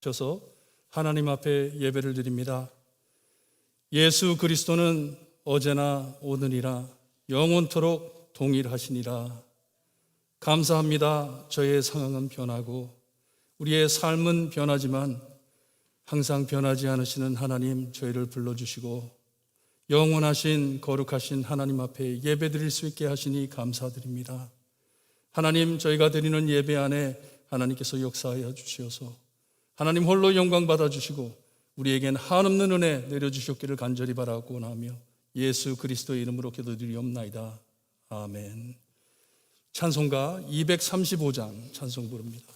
주셔서 하나님 앞에 예배를 드립니다. 예수 그리스도는 어제나 오늘이나 영원토록 동일하시니라. 감사합니다. 저의 상황은 변하고 우리의 삶은 변하지만 항상 변하지 않으시는 하나님, 저희를 불러주시고 영원하신 거룩하신 하나님 앞에 예배드릴 수 있게 하시니 감사드립니다. 하나님, 저희가 드리는 예배 안에 하나님께서 역사하여 주시어서 하나님 홀로 영광 받아주시고 우리에겐 한없는 은혜 내려주셨기를 간절히 바라고 나며 예수 그리스도의 이름으로 기도드리옵나이다. 아멘. 찬송가 235장 찬송 부릅니다.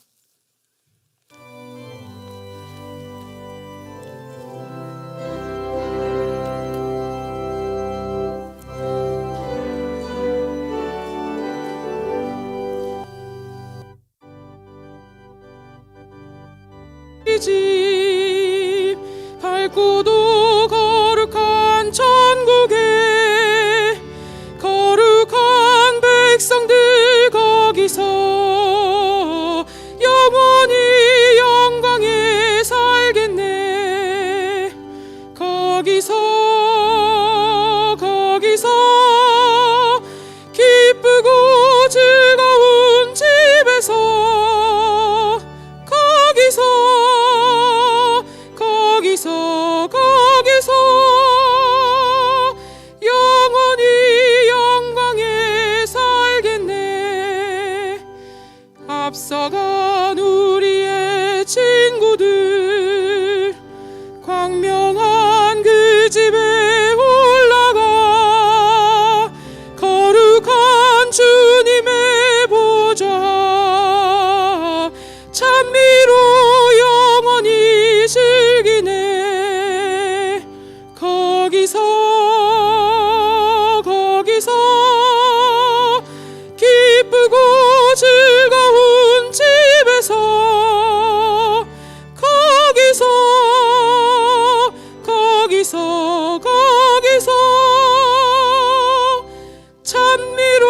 집 밝고도 거룩한 천국에 거룩한 백성들 거기서 영원히 영광에 살겠네. 거기서 기쁘고 즐거운 집에서 거기서 영원히 영광에 살겠네. 앞서간 우리의 친구들 광명한 그 집에 올라가 거룩한 주님의 보좌 찬미로 영원히 즐기네. 거기서 기쁘고 즐거운 집에서 거기서 찬미로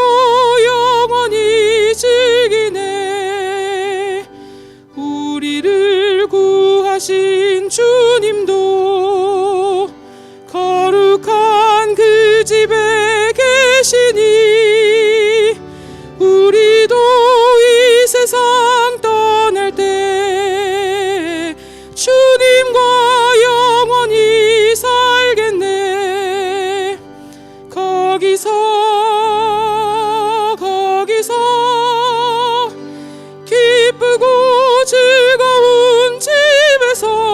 영원히 즐기네. 우리를 구하신 주님도 거룩한 그 집에 계시니 우리도 이 세상 떠날 때 주님과 영원히 살겠네. 거기서 기쁘고 즐거운 집에서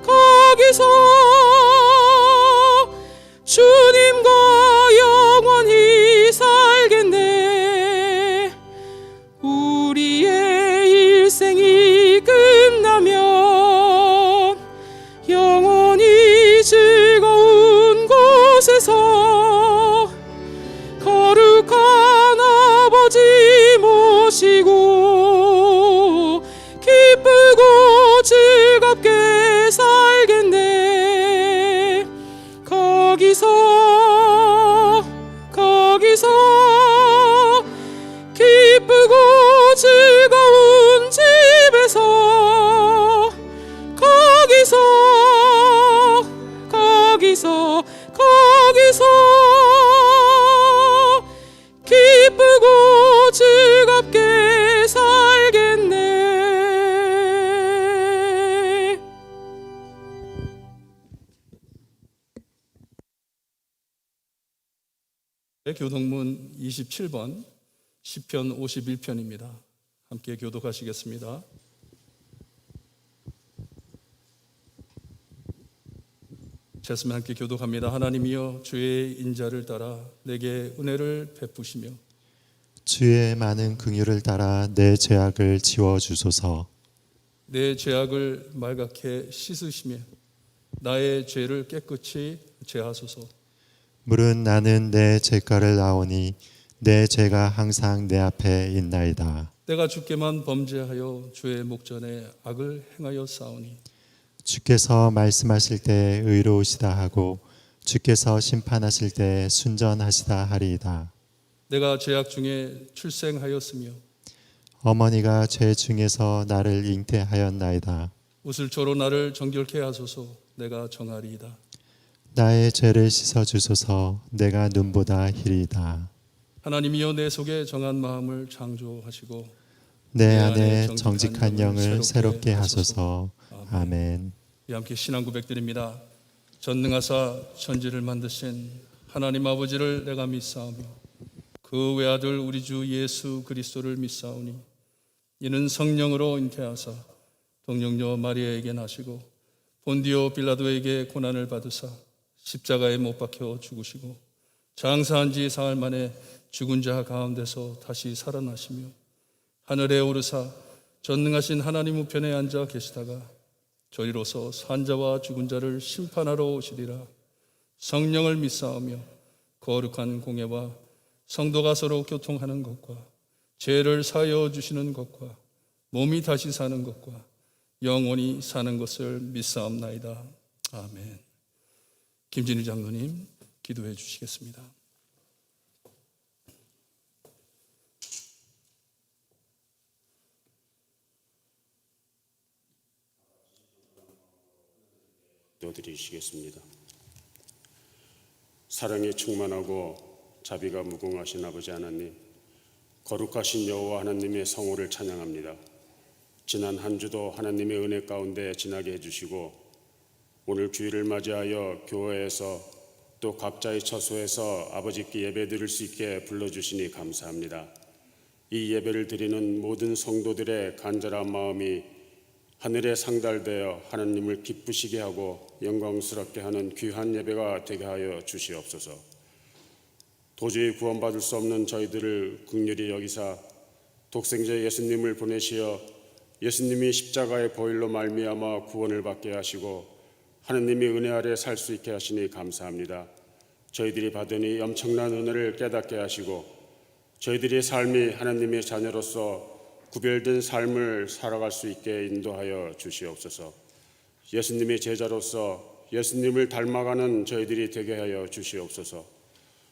거기서 주님과 영원히 살겠네. 우리의 일생이 끝나면 영원히 즐거운 곳에서 거룩한 아버지 모시고 기쁘고 즐겁게 살겠네. 거기서 기쁘고 즐거운 집에서 거기서 기쁘고 즐겁게 살겠네. 교독문 27번 시편 51편입니다. 함께 교독하시겠습니다. 쳤으면 함께 교독합니다. 하나님이여, 주의 인자를 따라 내게 은혜를 베푸시며 주의 많은 긍휼을 따라 내 죄악을 지워주소서. 내 죄악을 말갛게 씻으시며 나의 죄를 깨끗이 제하소서. 물은 나는 내 죄가를 아오니 내 죄가 항상 내 앞에 있나이다. 내가 주께만 범죄하여 주의 목전에 악을 행하여 싸우니 주께서 말씀하실 때 의로우시다 하고 주께서 심판하실 때 순전하시다 하리이다. 내가 죄악 중에 출생하였으며 어머니가 죄 중에서 나를 잉태하였나이다. 우슬초로 나를 정결케 하소서. 내가 정하리이다. 나의 죄를 씻어 주소서. 내가 눈보다 희리이다. 하나님이여 내 속에 정한 마음을 창조하시고 내 안에 정직한 영을 새롭게 하소서. 아멘. 우리 함께 신앙 고백드립니다. 전능하사 천지를 만드신 하나님 아버지를 내가 믿사오며 그 외아들 우리 주 예수 그리스도를 믿사오니 이는 성령으로 잉태하사 동정녀 마리아에게 나시고 본디오 빌라도에게 고난을 받으사 십자가에 못 박혀 죽으시고 장사한 지 사흘 만에 죽은 자 가운데서 다시 살아나시며 하늘에 오르사 전능하신 하나님 우편에 앉아 계시다가 저리로서 산자와 죽은 자를 심판하러 오시리라. 성령을 믿사오며 거룩한 공예와 성도가 서로 교통하는 것과 죄를 사하여 주시는 것과 몸이 다시 사는 것과 영원히 사는 것을 믿사옵나이다. 아멘. 김진희 장로님 기도해 주시겠습니다. 기도드리시겠습니다. 사랑이 충만하고 자비가 무궁하신 아버지 하나님, 거룩하신 여호와 하나님의 성호를 찬양합니다. 지난 한 주도 하나님의 은혜 가운데 지나게 해주시고 오늘 주일을 맞이하여 교회에서 또 각자의 처소에서 아버지께 예배 드릴 수 있게 불러주시니 감사합니다. 이 예배를 드리는 모든 성도들의 간절한 마음이 하늘에 상달되어 하나님을 기쁘시게 하고 영광스럽게 하는 귀한 예배가 되게 하여 주시옵소서. 도저히 구원받을 수 없는 저희들을 긍휼히 여기사 독생자 예수님을 보내시어 예수님이 십자가의 보혈로 말미암아 구원을 받게 하시고 하느님의 은혜 아래 살 수 있게 하시니 감사합니다. 저희들이 받은 이 엄청난 은혜를 깨닫게 하시고 저희들의 삶이 하나님의 자녀로서 구별된 삶을 살아갈 수 있게 인도하여 주시옵소서. 예수님의 제자로서 예수님을 닮아가는 저희들이 되게 하여 주시옵소서.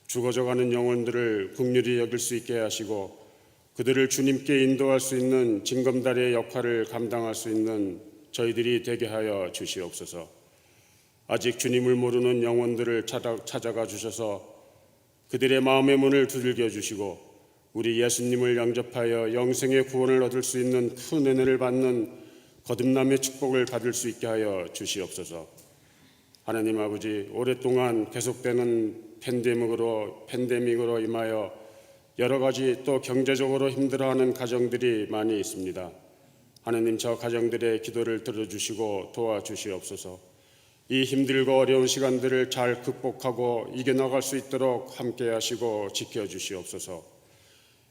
죽어져가는 영혼들을 긍휼히 여길 수 있게 하시고 그들을 주님께 인도할 수 있는 징검다리의 역할을 감당할 수 있는 저희들이 되게 하여 주시옵소서. 아직 주님을 모르는 영혼들을 찾아가 주셔서 그들의 마음의 문을 두들겨 주시고 우리 예수님을 영접하여 영생의 구원을 얻을 수 있는 큰 은혜를 받는 거듭남의 축복을 받을 수 있게 하여 주시옵소서. 하나님 아버지, 오랫동안 계속되는 팬데믹으로 임하여 여러 가지 또 경제적으로 힘들어하는 가정들이 많이 있습니다. 하나님, 저 가정들의 기도를 들어주시고 도와주시옵소서. 이 힘들고 어려운 시간들을 잘 극복하고 이겨나갈 수 있도록 함께 하시고 지켜주시옵소서.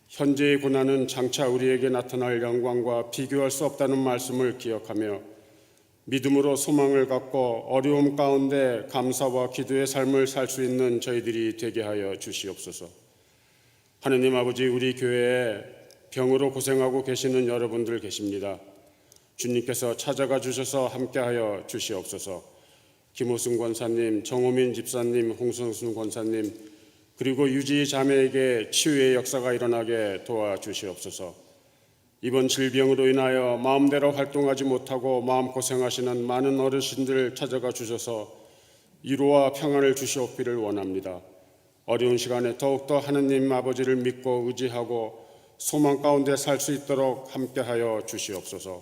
현재의 고난은 장차 우리에게 나타날 영광과 비교할 수 없다는 말씀을 기억하며 믿음으로 소망을 갖고 어려움 가운데 감사와 기도의 삶을 살 수 있는 저희들이 되게 하여 주시옵소서. 하느님 아버지, 우리 교회에 병으로 고생하고 계시는 여러분들 계십니다. 주님께서 찾아가 주셔서 함께하여 주시옵소서. 김호승 권사님, 정호민 집사님, 홍성순 권사님, 그리고 유지 자매에게 치유의 역사가 일어나게 도와주시옵소서. 이번 질병으로 인하여 마음대로 활동하지 못하고 마음고생하시는 많은 어르신들 찾아가 주셔서 위로와 평안을 주시옵기를 원합니다. 어려운 시간에 더욱더 하느님 아버지를 믿고 의지하고 소망 가운데 살 수 있도록 함께하여 주시옵소서.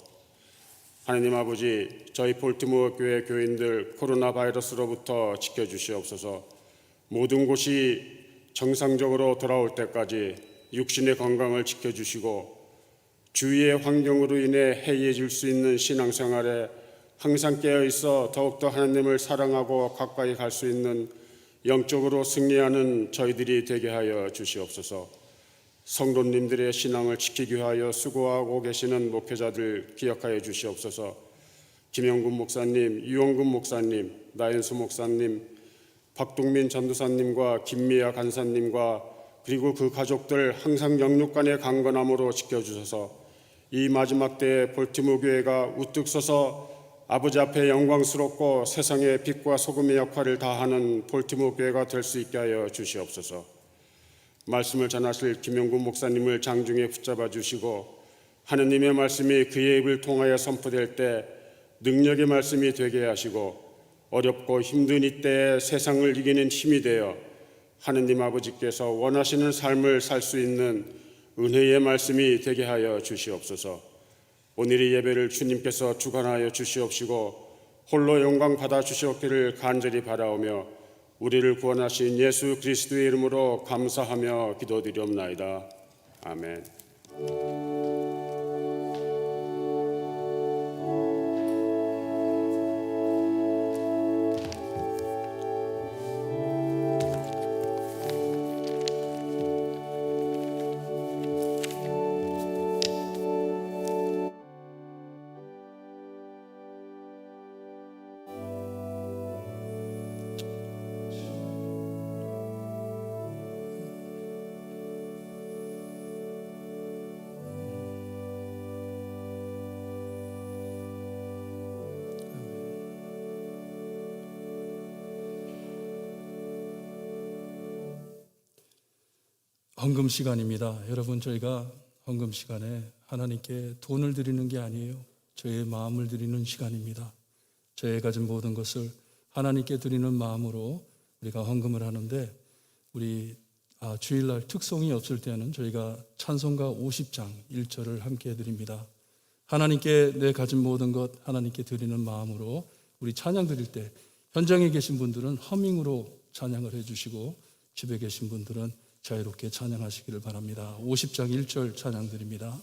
하느님 아버지, 저희 볼티모어 교회 교인들 코로나 바이러스로부터 지켜주시옵소서. 모든 곳이 정상적으로 돌아올 때까지 육신의 건강을 지켜주시고 주위의 환경으로 인해 해이해질 수 있는 신앙생활에 항상 깨어있어 더욱더 하나님을 사랑하고 가까이 갈 수 있는 영적으로 승리하는 저희들이 되게 하여 주시옵소서. 성도님들의 신앙을 지키기 위하여 수고하고 계시는 목회자들 기억하여 주시옵소서. 김영군 목사님, 유원근 목사님, 나연수 목사님, 박동민 전도사님과 김미아 간사님과 그리고 그 가족들 항상 영육간의 강건함으로 지켜주셔서 이 마지막 때에 볼티모 교회가 우뚝 서서 아버지 앞에 영광스럽고 세상의 빛과 소금의 역할을 다하는 볼티모 교회가 될 수 있게 하여 주시옵소서. 말씀을 전하실 김영구 목사님을 장중에 붙잡아 주시고 하느님의 말씀이 그의 입을 통하여 선포될 때 능력의 말씀이 되게 하시고 어렵고 힘든 이때에 세상을 이기는 힘이 되어 하느님 아버지께서 원하시는 삶을 살 수 있는 은혜의 말씀이 되게 하여 주시옵소서. 오늘 이 예배를 주님께서 주관하여 주시옵시고 홀로 영광 받아 주시옵기를 간절히 바라오며 우리를 구원하신 예수 그리스도의 이름으로 감사하며 기도드리옵나이다. 아멘. 헌금 시간입니다. 여러분, 저희가 헌금 시간에 하나님께 돈을 드리는 게 아니에요. 저희의 마음을 드리는 시간입니다. 저희가 가진 모든 것을 하나님께 드리는 마음으로 우리가 헌금을 하는데, 우리 주일날 특송이 없을 때는 저희가 찬송가 50장 1절을 함께 드립니다. 하나님께 내 가진 모든 것 하나님께 드리는 마음으로 우리 찬양 드릴 때 현장에 계신 분들은 허밍으로 찬양을 해주시고 집에 계신 분들은 자유롭게 찬양하시기를 바랍니다. 50장 1절 찬양 드립니다.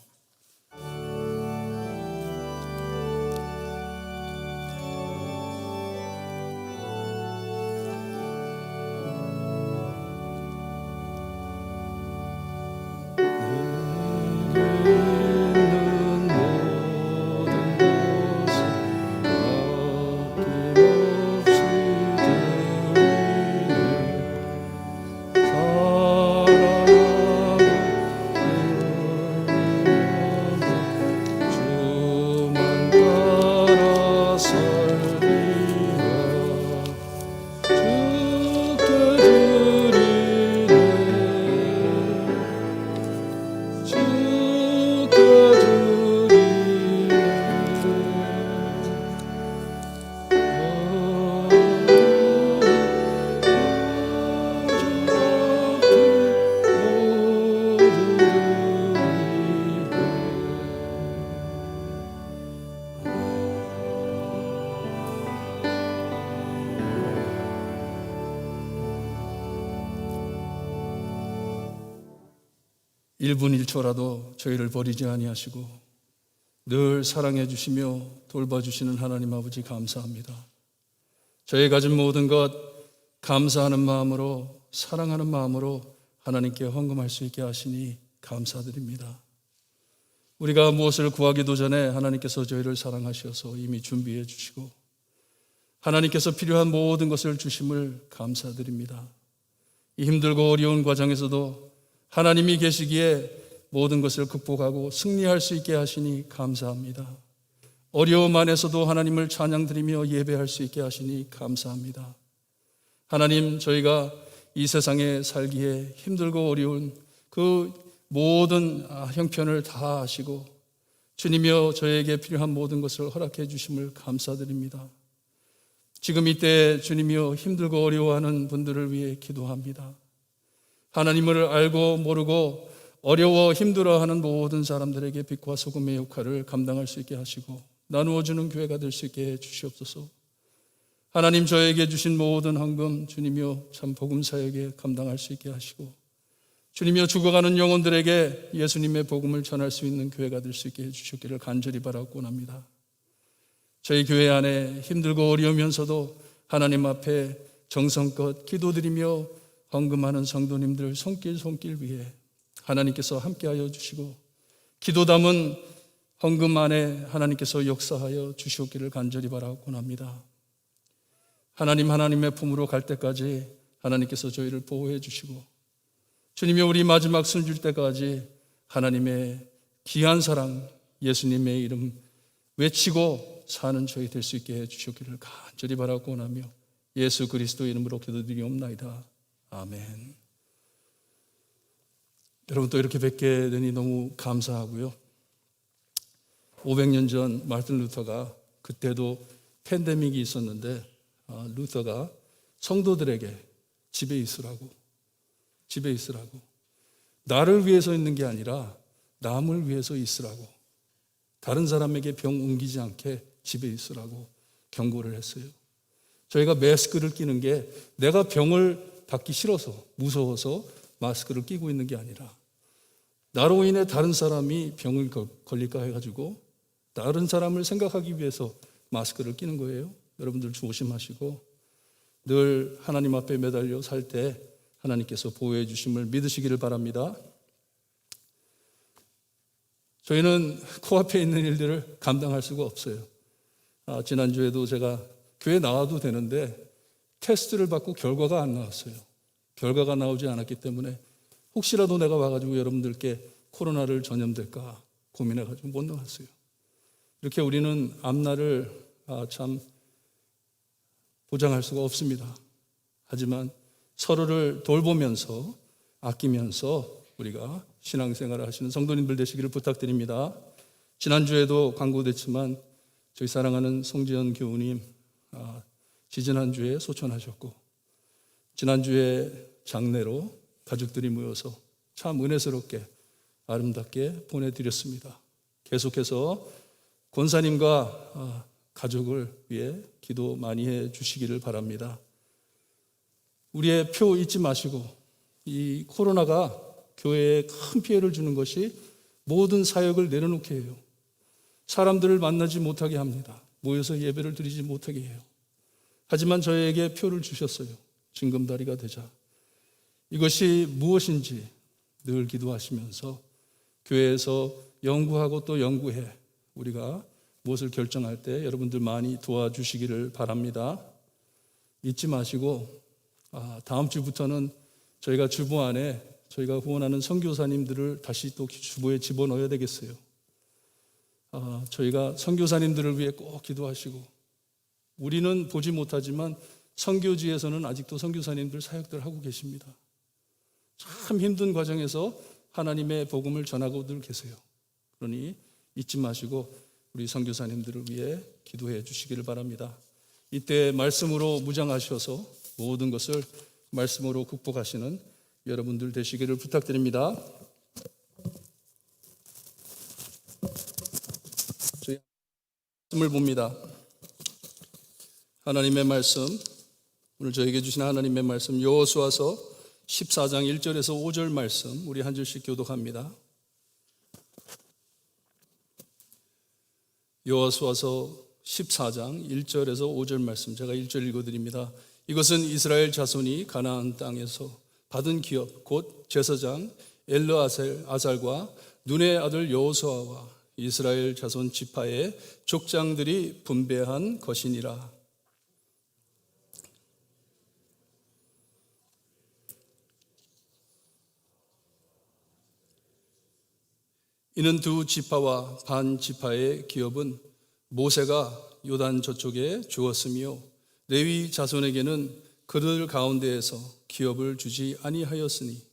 일 분 1초라도 저희를 버리지 아니하시고 늘 사랑해 주시며 돌봐주시는 하나님 아버지 감사합니다. 저희 가진 모든 것 감사하는 마음으로, 사랑하는 마음으로 하나님께 헌금할 수 있게 하시니 감사드립니다. 우리가 무엇을 구하기도 전에 하나님께서 저희를 사랑하셔서 이미 준비해 주시고 하나님께서 필요한 모든 것을 주심을 감사드립니다. 이 힘들고 어려운 과정에서도 하나님이 계시기에 모든 것을 극복하고 승리할 수 있게 하시니 감사합니다. 어려움 안에서도 하나님을 찬양드리며 예배할 수 있게 하시니 감사합니다. 하나님, 저희가 이 세상에 살기에 힘들고 어려운 그 모든 형편을 다 아시고 주님이여 저에게 필요한 모든 것을 허락해 주심을 감사드립니다. 지금 이때 주님이여 힘들고 어려워하는 분들을 위해 기도합니다. 하나님을 알고 모르고 어려워 힘들어하는 모든 사람들에게 빛과 소금의 역할을 감당할 수 있게 하시고 나누어주는 교회가 될 수 있게 해주시옵소서. 하나님, 저에게 주신 모든 헌금 주님이여 참 복음 사역에 감당할 수 있게 하시고 주님이여 죽어가는 영혼들에게 예수님의 복음을 전할 수 있는 교회가 될 수 있게 해주시기를 간절히 바라고 원합니다. 저희 교회 안에 힘들고 어려우면서도 하나님 앞에 정성껏 기도드리며 헌금하는 성도님들 손길 위에 하나님께서 함께하여 주시고 기도 담은 헌금 안에 하나님께서 역사하여 주시옵기를 간절히 바라고 원합니다. 하나님의 품으로 갈 때까지 하나님께서 저희를 보호해 주시고 주님이 우리 마지막 숨 줄 때까지 하나님의 귀한 사랑 예수님의 이름 외치고 사는 저희 될 수 있게 해 주시옵기를 간절히 바라고 원하며 예수 그리스도 이름으로 기도드리옵나이다. 아멘. 여러분 또 이렇게 뵙게 되니 너무 감사하고요. 500년 전 마르틴 루터가 그때도 팬데믹이 있었는데 루터가 성도들에게 집에 있으라고 나를 위해서 있는 게 아니라 남을 위해서 있으라고 다른 사람에게 병 옮기지 않게 집에 있으라고 경고를 했어요. 저희가 마스크를 끼는 게 내가 병을 받기 싫어서 무서워서 마스크를 끼고 있는 게 아니라 나로 인해 다른 사람이 병을 걸릴까 해가지고 다른 사람을 생각하기 위해서 마스크를 끼는 거예요. 여러분들 조심하시고 늘 하나님 앞에 매달려 살 때 하나님께서 보호해 주심을 믿으시기를 바랍니다. 저희는 코앞에 있는 일들을 감당할 수가 없어요. 지난주에도 제가 교회 나와도 되는데 테스트를 받고 결과가 안 나왔어요. 결과가 나오지 않았기 때문에 혹시라도 내가 와가지고 여러분들께 코로나를 전염될까 고민해가지고 못 나왔어요. 이렇게 우리는 앞날을 참 보장할 수가 없습니다. 하지만 서로를 돌보면서 아끼면서 우리가 신앙생활을 하시는 성도님들 되시기를 부탁드립니다. 지난주에도 광고됐지만 저희 사랑하는 송지연 교우님 지지난주에 소천하셨고 지난주에 장례로 가족들이 모여서 참 은혜스럽게 아름답게 보내드렸습니다. 계속해서 권사님과 가족을 위해 기도 많이 해 주시기를 바랍니다. 우리의 표 잊지 마시고 이 코로나가 교회에 큰 피해를 주는 것이 모든 사역을 내려놓게 해요. 사람들을 만나지 못하게 합니다. 모여서 예배를 드리지 못하게 해요. 하지만 저에게 표를 주셨어요. 징검다리가 되자. 이것이 무엇인지 늘 기도하시면서 교회에서 연구하고 또 연구해 우리가 무엇을 결정할 때 여러분들 많이 도와주시기를 바랍니다. 잊지 마시고 다음 주부터는 저희가 주보 안에 저희가 후원하는 선교사님들을 다시 또 주보에 집어넣어야 되겠어요. 저희가 선교사님들을 위해 꼭 기도하시고 우리는 보지 못하지만 선교지에서는 아직도 선교사님들 사역들 하고 계십니다. 참 힘든 과정에서 하나님의 복음을 전하고들 계세요. 그러니 잊지 마시고 우리 선교사님들을 위해 기도해 주시기를 바랍니다. 이때 말씀으로 무장하셔서 모든 것을 말씀으로 극복하시는 여러분들 되시기를 부탁드립니다. 저희 말씀을 봅니다. 하나님의 말씀, 오늘 저에게 주신 하나님의 말씀 여호수아서 14장 1절에서 5절 말씀 우리 한 절씩 교독합니다. 여호수아서 14장 1절에서 5절 말씀 제가 1절 읽어드립니다. 이것은 이스라엘 자손이 가나안 땅에서 받은 기업 곧 제사장 엘르아살과 눈의 아들 여호수아와 이스라엘 자손 지파의 족장들이 분배한 것이니라. 이는 두 지파와 반 지파의 기업은 모세가 요단 저쪽에 주었으며 레위 자손에게는 그들 가운데에서 기업을 주지 아니하였으니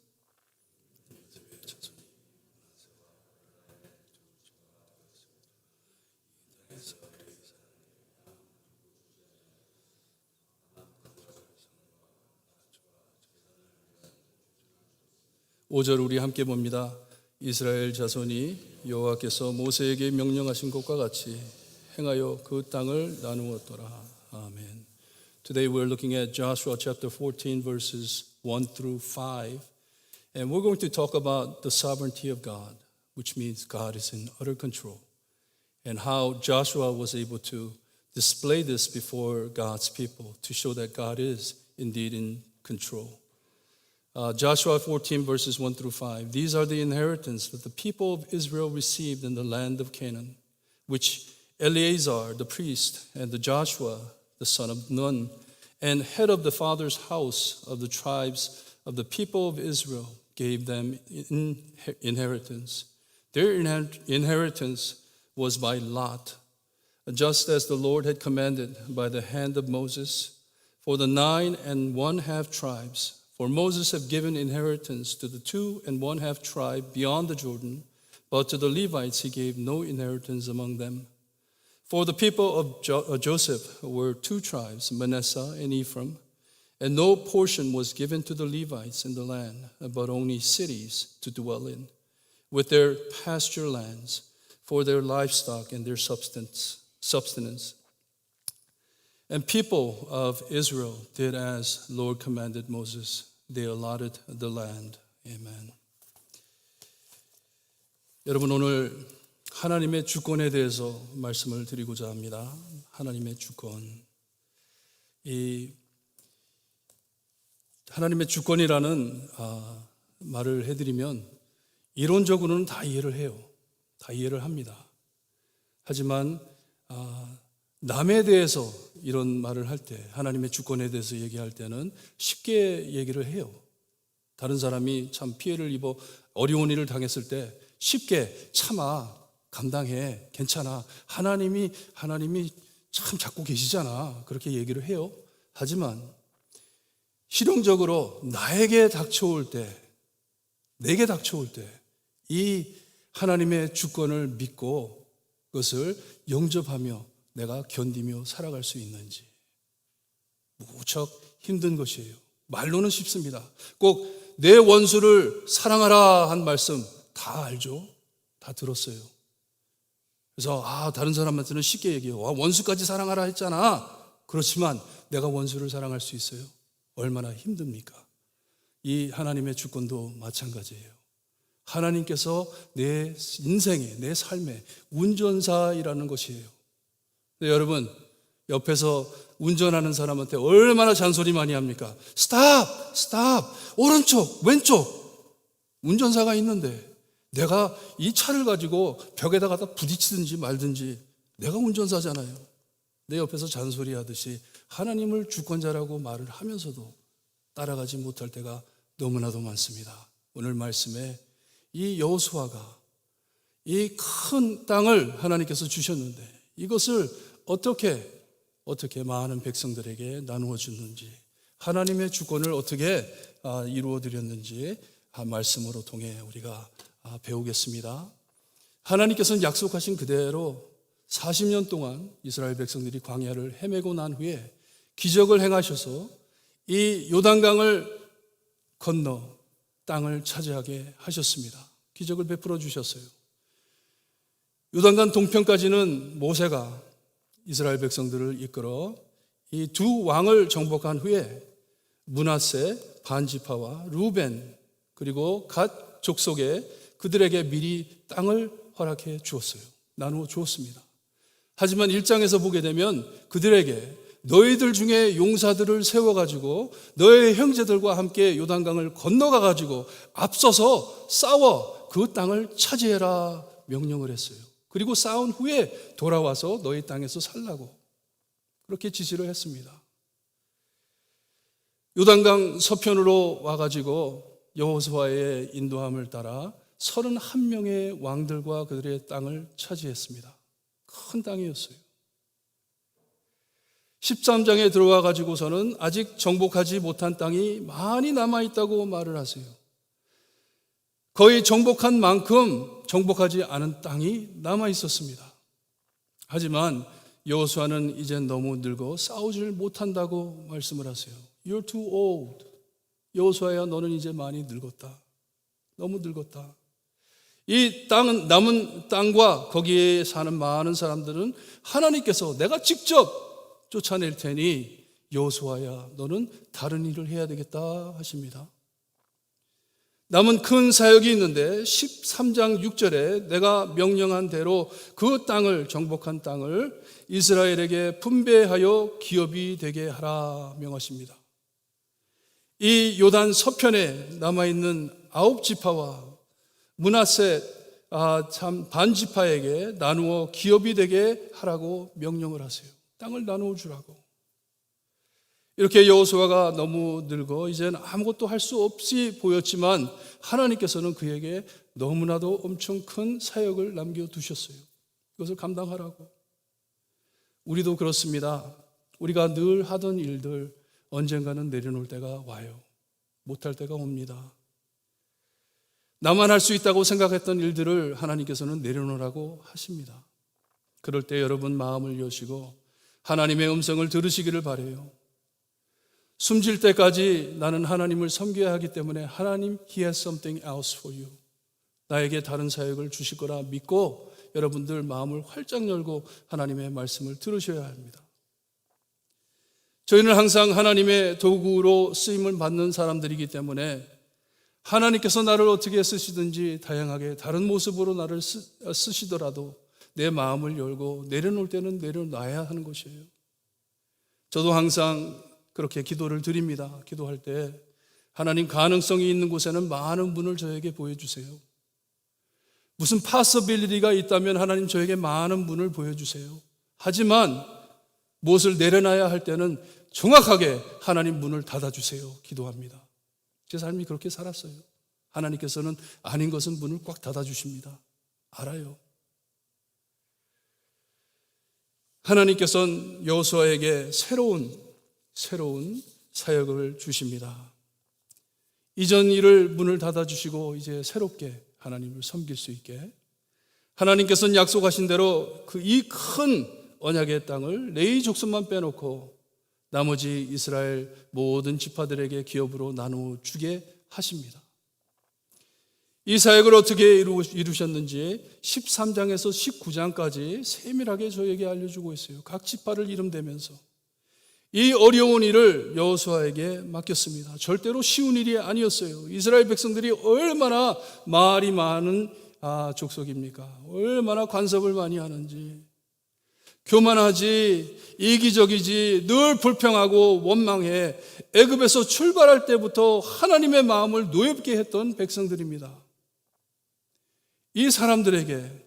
(5절) 우리 함께 봅니다. 이스라엘 자손이 여호와께서 모세에게 명령하신 것과 같이 행하여 그 땅을 나누었더라. 아멘. Today we're looking at Joshua chapter 14 verses 1 through 5 and we're going to talk about the sovereignty of God, which means God is in utter control, and how Joshua was able to display this before God's people to show that God is indeed in control. Joshua 14 verses 1 through 5. These are the inheritance that the people of Israel received in the land of Canaan, which Eleazar the priest and the Joshua the son of Nun and head of the father's house of the tribes of the people of Israel gave them in inheritance. Their inheritance was by lot, just as the Lord had commanded by the hand of Moses, for the 9 1/2 tribes For Moses had given inheritance to the 2½ tribe beyond the Jordan, but to the Levites he gave no inheritance among them. For the people of Joseph were 2 tribes, Manasseh and Ephraim, and no portion was given to the Levites in the land, but only cities to dwell in, with their pasture lands, for their livestock and their subsistence. And people of Israel did as Lord commanded Moses. They allotted the land. Amen. 여러분, 오늘 하나님의 주권에 대해서 말씀을 드리고자 합니다. 하나님의 주권. 이 하나님의 주권이라는 말을 해드리면 이론적으로는 다 이해를 해요. 다 이해를 합니다. 하지만 남에 대해서 이런 말을 할 때, 하나님의 주권에 대해서 얘기할 때는 쉽게 얘기를 해요. 다른 사람이 참 피해를 입어 어려운 일을 당했을 때 쉽게 참아, 감당해, 괜찮아. 하나님이 참 잡고 계시잖아. 그렇게 얘기를 해요. 하지만 실용적으로 나에게 닥쳐올 때, 내게 닥쳐올 때 이 하나님의 주권을 믿고 그것을 영접하며 내가 견디며 살아갈 수 있는지 무척 힘든 것이에요. 말로는 쉽습니다. 꼭 내 원수를 사랑하라 한 말씀 다 알죠? 다 들었어요. 그래서 다른 사람한테는 쉽게 얘기해요. 원수까지 사랑하라 했잖아. 그렇지만 내가 원수를 사랑할 수 있어요? 얼마나 힘듭니까? 이 하나님의 주권도 마찬가지예요. 하나님께서 내 인생에, 내 삶의 운전사이라는 것이에요. 근데 여러분, 옆에서 운전하는 사람한테 얼마나 잔소리 많이 합니까? 스탑! 스탑! 오른쪽! 왼쪽! 운전사가 있는데 내가 이 차를 가지고 벽에다 갖다 부딪히든지 말든지 내가 운전사잖아요. 내 옆에서 잔소리 하듯이 하나님을 주권자라고 말을 하면서도 따라가지 못할 때가 너무나도 많습니다. 오늘 말씀에 이 여호수아가 이 큰 땅을 하나님께서 주셨는데 이것을 어떻게 많은 백성들에게 나누어 줬는지, 하나님의 주권을 어떻게 이루어 드렸는지 말씀으로 통해 우리가 배우겠습니다. 하나님께서는 약속하신 그대로 40년 동안 이스라엘 백성들이 광야를 헤매고 난 후에 기적을 행하셔서 이 요단강을 건너 땅을 차지하게 하셨습니다. 기적을 베풀어 주셨어요. 요단강 동편까지는 모세가 이스라엘 백성들을 이끌어 이 2 왕을 정복한 후에 므낫세 반지파와 루벤 그리고 갓 족속에 그들에게 미리 땅을 허락해 주었어요. 나누어 주었습니다. 하지만 1장에서 보게 되면 그들에게 너희들 중에 용사들을 세워가지고 너의 형제들과 함께 요단강을 건너가가지고 앞서서 싸워 그 땅을 차지해라 명령을 했어요. 그리고 싸운 후에 돌아와서 너희 땅에서 살라고 그렇게 지시를 했습니다. 요단강 서편으로 와가지고 여호수아의 인도함을 따라 31명의 왕들과 그들의 땅을 차지했습니다. 큰 땅이었어요. 13장에 들어와 가지고서는 아직 정복하지 못한 땅이 많이 남아있다고 말을 하세요. 거의 정복한 만큼 정복하지 않은 땅이 남아있었습니다. 하지만 여호수아는 이제 너무 늙어 싸우질 못한다고 말씀을 하세요. You're too old. 여호수아야, 너는 이제 많이 늙었다. 너무 늙었다. 이 땅은 남은 땅과 거기에 사는 많은 사람들은 하나님께서 내가 직접 쫓아낼 테니 여호수아야, 너는 다른 일을 해야 되겠다 하십니다. 남은 큰 사역이 있는데 13장 6절에 내가 명령한 대로 그 땅을, 정복한 땅을 이스라엘에게 분배하여 기업이 되게 하라 명하십니다. 이 요단 서편에 남아있는 9지파와 므낫세 반지파에게 나누어 기업이 되게 하라고 명령을 하세요. 땅을 나누어 주라고. 이렇게 여호수아가 너무 늙어 이제는 아무것도 할 수 없이 보였지만 하나님께서는 그에게 너무나도 엄청 큰 사역을 남겨두셨어요. 이것을 감당하라고. 우리도 그렇습니다. 우리가 늘 하던 일들 언젠가는 내려놓을 때가 와요. 못할 때가 옵니다. 나만 할 수 있다고 생각했던 일들을 하나님께서는 내려놓으라고 하십니다. 그럴 때 여러분 마음을 여시고 하나님의 음성을 들으시기를 바라요. 숨질 때까지 나는 하나님을 섬겨야 하기 때문에 하나님, He has something else for you. 나에게 다른 사역을 주실 거라 믿고 여러분들 마음을 활짝 열고 하나님의 말씀을 들으셔야 합니다. 저희는 항상 하나님의 도구로 쓰임을 받는 사람들이기 때문에 하나님께서 나를 어떻게 쓰시든지 다양하게 다른 모습으로 나를 쓰시더라도 내 마음을 열고 내려놓을 때는 내려놔야 하는 것이에요. 저도 항상 그렇게 기도를 드립니다. 기도할 때 하나님, 가능성이 있는 곳에는 많은 분을 저에게 보여주세요. 무슨 possibility가 있다면 하나님 저에게 많은 분을 보여주세요. 하지만 무엇을 내려놔야 할 때는 정확하게 하나님 문을 닫아주세요. 기도합니다. 제 삶이 그렇게 살았어요. 하나님께서는 아닌 것은 문을 꽉 닫아주십니다. 알아요. 하나님께서는 여호수아에게 새로운 사역을 주십니다. 이전 일을 문을 닫아주시고 이제 새롭게 하나님을 섬길 수 있게 하나님께서는 약속하신 대로 이 큰 언약의 땅을 레위 족속만 빼놓고 나머지 이스라엘 모든 지파들에게 기업으로 나누어 주게 하십니다. 이 사역을 어떻게 이루셨는지 13장에서 19장까지 세밀하게 저에게 알려주고 있어요. 각 지파를 이름대면서 이 어려운 일을 여호수아에게 맡겼습니다. 절대로 쉬운 일이 아니었어요. 이스라엘 백성들이 얼마나 말이 많은 족속입니까? 얼마나 간섭을 많이 하는지, 교만하지, 이기적이지, 늘 불평하고 원망해 애굽에서 출발할 때부터 하나님의 마음을 노엽게 했던 백성들입니다. 이 사람들에게,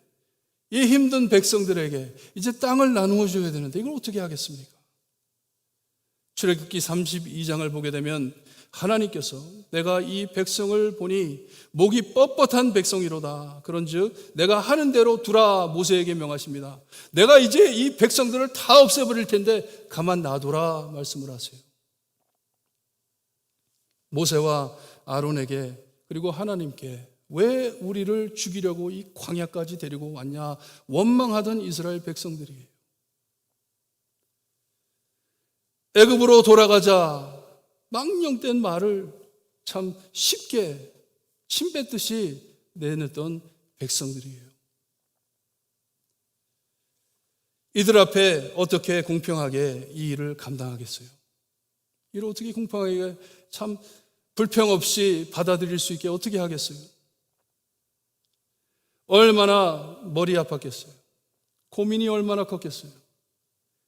이 힘든 백성들에게 이제 땅을 나누어 줘야 되는데 이걸 어떻게 하겠습니까? 출애굽기 32장을 보게 되면 하나님께서 내가 이 백성을 보니 목이 뻣뻣한 백성이로다. 그런즉 내가 하는 대로 두라 모세에게 명하십니다. 내가 이제 이 백성들을 다 없애버릴 텐데 가만 놔둬라 말씀을 하세요. 모세와 아론에게 그리고 하나님께 왜 우리를 죽이려고 이 광야까지 데리고 왔냐 원망하던 이스라엘 백성들이에요. 애굽으로 돌아가자 망령된 말을 참 쉽게 침 뱉듯이 내냈던 백성들이에요. 이들 앞에 어떻게 공평하게 이 일을 감당하겠어요? 이를 어떻게 공평하게 참 불평 없이 받아들일 수 있게 어떻게 하겠어요? 얼마나 머리 아팠겠어요? 고민이 얼마나 컸겠어요?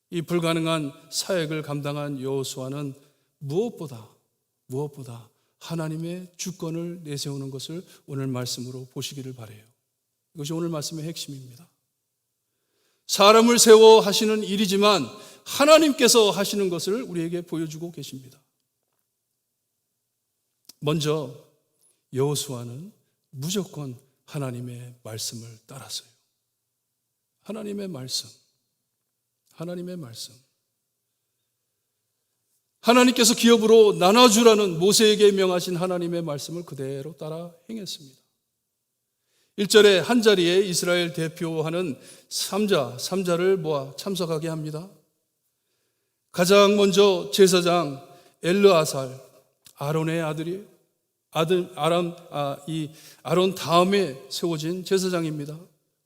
이 불가능한 사역을 감당한 여호수아는 무엇보다 하나님의 주권을 내세우는 것을 오늘 말씀으로 보시기를 바라요. 이것이 오늘 말씀의 핵심입니다. 사람을 세워 하시는 일이지만 하나님께서 하시는 것을 우리에게 보여주고 계십니다. 먼저 여호수아는 무조건 하나님의 말씀을 따랐어요. 하나님의 말씀. 하나님께서 기업으로 나눠주라는 모세에게 명하신 하나님의 말씀을 그대로 따라 행했습니다. 1절에 한 자리에 이스라엘 대표하는 3자를 모아 참석하게 합니다. 가장 먼저 제사장 엘르아살, 아론의 아들이 아론 다음에 세워진 제사장입니다.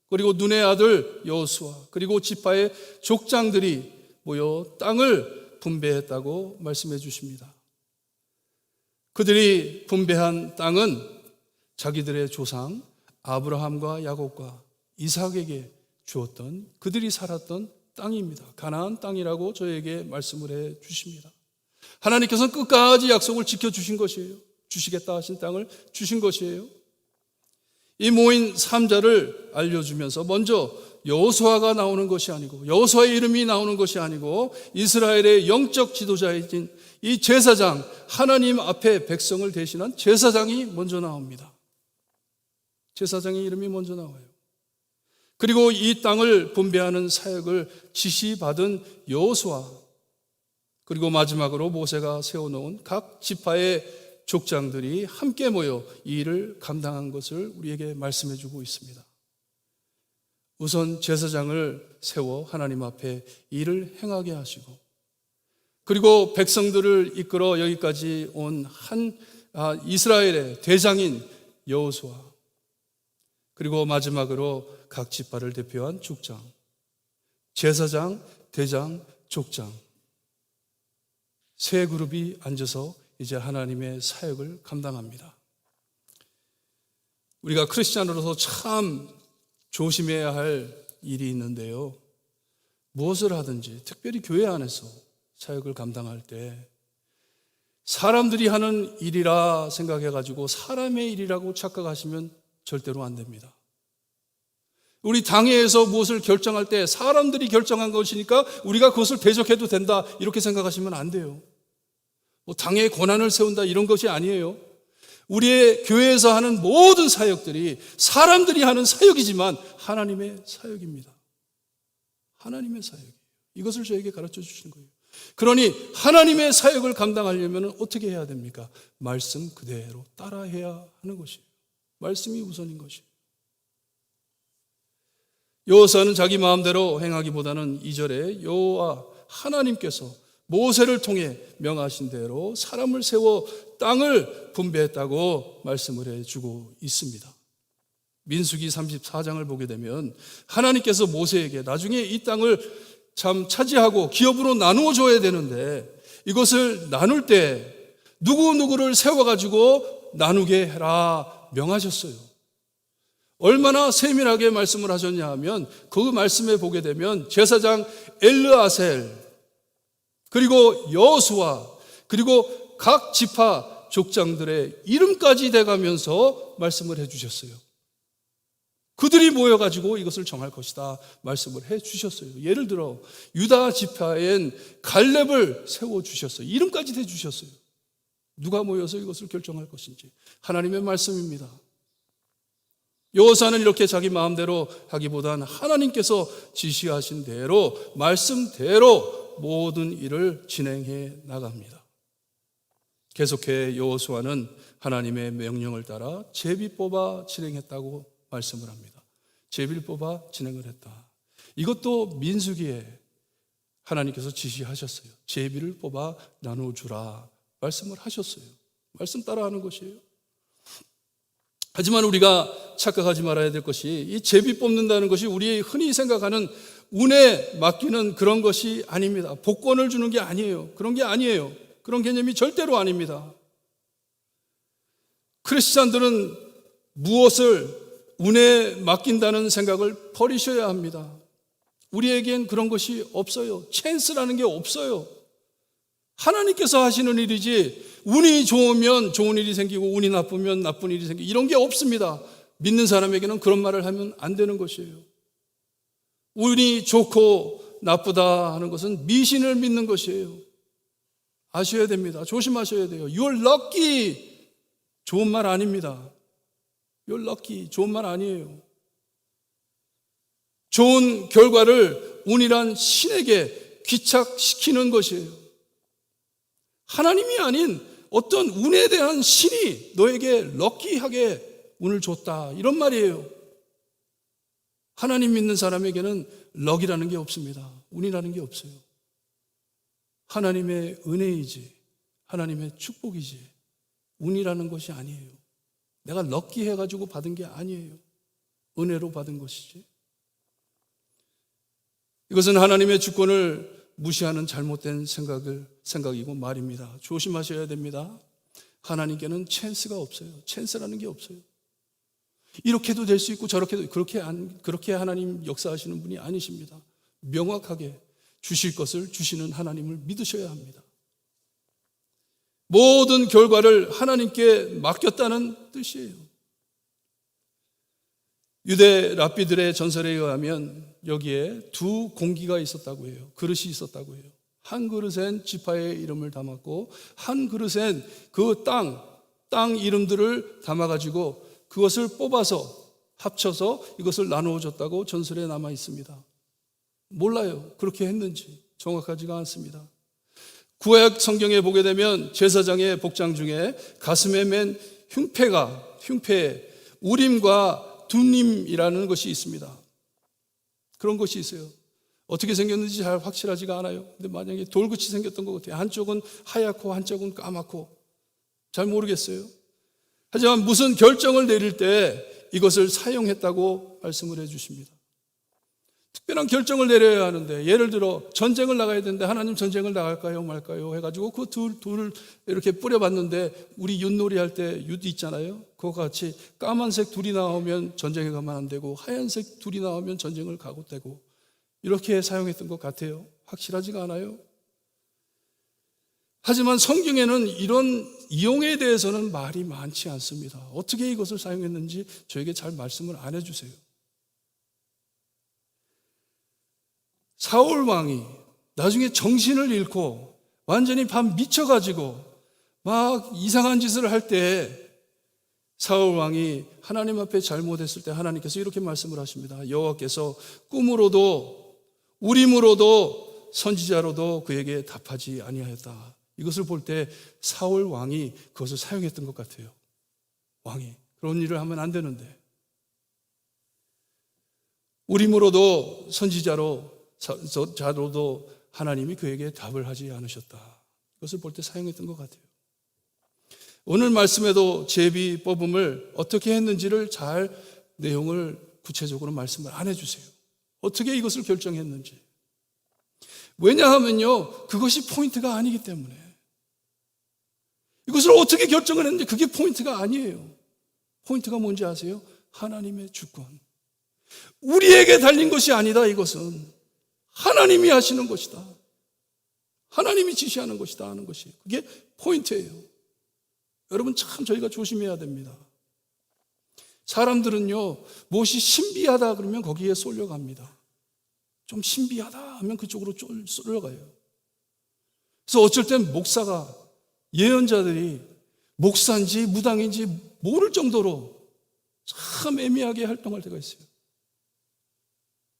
그리고 눈의 아들 여호수아, 그리고 지파의 족장들이 모여 땅을 분배했다고 말씀해 주십니다. 그들이 분배한 땅은 자기들의 조상 아브라함과 야곱과 이삭에게 주었던 그들이 살았던 땅입니다. 가나안 땅이라고 저에게 말씀을 해 주십니다. 하나님께서는 끝까지 약속을 지켜주신 것이에요. 주시겠다 하신 땅을 주신 것이에요. 이 모인 3자를 알려주면서 먼저 여호수아가 나오는 것이 아니고 여호수아의 이름이 나오는 것이 아니고 이스라엘의 영적 지도자이신 이 제사장, 하나님 앞에 백성을 대신한 제사장이 먼저 나옵니다. 제사장의 이름이 먼저 나와요. 그리고 이 땅을 분배하는 사역을 지시받은 여호수아, 그리고 마지막으로 모세가 세워놓은 각 지파의 족장들이 함께 모여 이 일을 감당한 것을 우리에게 말씀해 주고 있습니다. 우선 제사장을 세워 하나님 앞에 일을 행하게 하시고, 그리고 백성들을 이끌어 여기까지 온 이스라엘의 대장인 여호수아, 그리고 마지막으로 각 지파를 대표한 족장, 제사장, 대장, 족장, 세 그룹이 앉아서 이제 하나님의 사역을 감당합니다. 우리가 크리스찬으로서 참 조심해야 할 일이 있는데요, 무엇을 하든지 특별히 교회 안에서 사역을 감당할 때 사람들이 하는 일이라 생각해가지고 사람의 일이라고 착각하시면 절대로 안 됩니다. 우리 당회에서 무엇을 결정할 때 사람들이 결정한 것이니까 우리가 그것을 대적해도 된다, 이렇게 생각하시면 안 돼요. 뭐 당회의 권한을 세운다, 이런 것이 아니에요. 우리의 교회에서 하는 모든 사역들이 사람들이 하는 사역이지만 하나님의 사역입니다. 하나님의 사역이에요. 이것을 저에게 가르쳐 주시는 거예요. 그러니 하나님의 사역을 감당하려면 어떻게 해야 됩니까? 말씀 그대로 따라해야 하는 것이에요. 말씀이 우선인 것이에요. 여호수아는 자기 마음대로 행하기보다는 2절에 여호와 하나님께서 모세를 통해 명하신 대로 사람을 세워 땅을 분배했다고 말씀을 해주고 있습니다. 민수기 34장을 보게 되면 하나님께서 모세에게 나중에 이 땅을 참 차지하고 기업으로 나누어 줘야 되는데, 이것을 나눌 때 누구누구를 세워가지고 나누게 해라 명하셨어요. 얼마나 세밀하게 말씀을 하셨냐 하면, 그 말씀에 보게 되면 제사장 엘르아셀, 그리고 여호수아, 그리고 각 지파 족장들의 이름까지 돼가면서 말씀을 해주셨어요. 그들이 모여가지고 이것을 정할 것이다 말씀을 해주셨어요. 예를 들어 유다 지파엔 갈렙을 세워주셨어요. 이름까지 대주셨어요. 누가 모여서 이것을 결정할 것인지 하나님의 말씀입니다. 여호수아는 이렇게 자기 마음대로 하기보다는 하나님께서 지시하신 대로, 말씀대로 모든 일을 진행해 나갑니다. 계속해 여호수아는 하나님의 명령을 따라 제비 뽑아 진행했다고 말씀을 합니다. 제비를 뽑아 진행을 했다. 이것도 민수기에 하나님께서 지시하셨어요. 제비를 뽑아 나눠주라 말씀을 하셨어요. 말씀 따라하는 것이에요. 하지만 우리가 착각하지 말아야 될 것이, 이 제비 뽑는다는 것이 우리 흔히 생각하는 운에 맡기는 그런 것이 아닙니다. 복권을 주는 게 아니에요. 그런 게 아니에요. 그런 개념이 절대로 아닙니다. 크리스찬들은 무엇을 운에 맡긴다는 생각을 버리셔야 합니다. 우리에겐 그런 것이 없어요. 찬스라는 게 없어요. 하나님께서 하시는 일이지, 운이 좋으면 좋은 일이 생기고 운이 나쁘면 나쁜 일이 생기고 이런 게 없습니다. 믿는 사람에게는 그런 말을 하면 안 되는 것이에요. 운이 좋고 나쁘다 하는 것은 미신을 믿는 것이에요. 아셔야 됩니다. 조심하셔야 돼요. You're lucky, 좋은 말 아닙니다. You're lucky, 좋은 말 아니에요. 좋은 결과를 운이란 신에게 귀착시키는 것이에요. 하나님이 아닌 어떤 운에 대한 신이 너에게 럭키하게 운을 줬다, 이런 말이에요. 하나님 믿는 사람에게는 럭이라는 게 없습니다. 운이라는 게 없어요. 하나님의 은혜이지, 하나님의 축복이지, 운이라는 것이 아니에요. 내가 럭키 해가지고 받은 게 아니에요. 은혜로 받은 것이지. 이것은 하나님의 주권을 무시하는 잘못된 생각이고 말입니다. 조심하셔야 됩니다. 하나님께는 찬스가 없어요. 찬스라는 게 없어요. 이렇게도 될 수 있고 저렇게도, 그렇게 하나님 역사하시는 분이 아니십니다. 명확하게 주실 것을 주시는 하나님을 믿으셔야 합니다. 모든 결과를 하나님께 맡겼다는 뜻이에요. 유대 랍비들의 전설에 의하면 여기에 두 공기가 있었다고 해요. 그릇이 있었다고 해요. 한 그릇엔 지파의 이름을 담았고 한 그릇엔 그 땅 이름들을 담아가지고 그것을 뽑아서 합쳐서 이것을 나누어 줬다고 전설에 남아 있습니다. 몰라요. 그렇게 했는지 정확하지가 않습니다. 구약 성경에 보게 되면 제사장의 복장 중에 가슴에 맨 흉패, 우림과 둔림이라는 것이 있습니다. 그런 것이 있어요. 어떻게 생겼는지 잘 확실하지가 않아요. 근데 만약에 돌같이 생겼던 것 같아요. 한쪽은 하얗고 한쪽은 까맣고 잘 모르겠어요. 하지만 무슨 결정을 내릴 때 이것을 사용했다고 말씀을 해주십니다. 특별한 결정을 내려야 하는데, 예를 들어 전쟁을 나가야 되는데 하나님 전쟁을 나갈까요 말까요 해가지고 그 둘을 이렇게 뿌려봤는데, 우리 윷놀이 할 때 윷 있잖아요. 그거 같이 까만색 둘이 나오면 전쟁에 가면 안 되고 하얀색 둘이 나오면 전쟁을 가고 되고, 이렇게 사용했던 것 같아요. 확실하지가 않아요. 하지만 성경에는 이런 이용에 대해서는 말이 많지 않습니다. 어떻게 이것을 사용했는지 저에게 잘 말씀을 안 해주세요. 사울 왕이 나중에 정신을 잃고 완전히 밤 미쳐가지고 막 이상한 짓을 할 때, 사울 왕이 하나님 앞에 잘못했을 때 하나님께서 이렇게 말씀을 하십니다. 여호와께서 꿈으로도 우림으로도 선지자로도 그에게 답하지 아니하였다. 이것을 볼 때 사울 왕이 그것을 사용했던 것 같아요. 왕이 그런 일을 하면 안 되는데, 우림으로도 선지자로도 하나님이 그에게 답을 하지 않으셨다. 이것을 볼 때 사용했던 것 같아요. 오늘 말씀에도 제비 뽑음을 어떻게 했는지를 잘 내용을 구체적으로 말씀을 안 해주세요. 어떻게 이것을 결정했는지. 왜냐하면요, 그것이 포인트가 아니기 때문에. 이것을 어떻게 결정을 했는지 그게 포인트가 아니에요. 포인트가 뭔지 아세요? 하나님의 주권. 우리에게 달린 것이 아니다. 이것은 하나님이 하시는 것이다. 하나님이 지시하는 것이다 하는 것이, 그게 포인트예요. 여러분, 참 저희가 조심해야 됩니다. 사람들은요, 무엇이 신비하다 그러면 거기에 쏠려갑니다. 좀 신비하다 하면 그쪽으로 쏠려가요. 그래서 어쩔 땐 목사가, 예언자들이 목사인지 무당인지 모를 정도로 참 애매하게 활동할 때가 있어요.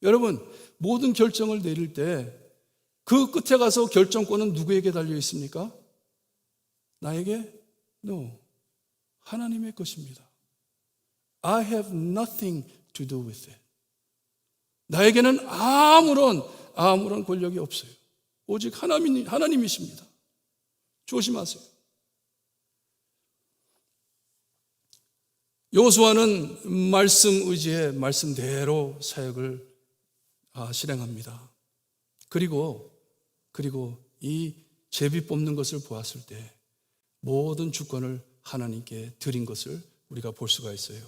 여러분, 모든 결정을 내릴 때 그 끝에 가서 결정권은 누구에게 달려 있습니까? 나에게? No. 하나님의 것입니다. I have nothing to do with it. 나에게는 아무런 권력이 없어요. 오직 하나님이십니다. 조심하세요. 여호수아는 말씀 의지에 말씀대로 사역을 실행합니다. 그리고 이 제비 뽑는 것을 보았을 때 모든 주권을 하나님께 드린 것을 우리가 볼 수가 있어요.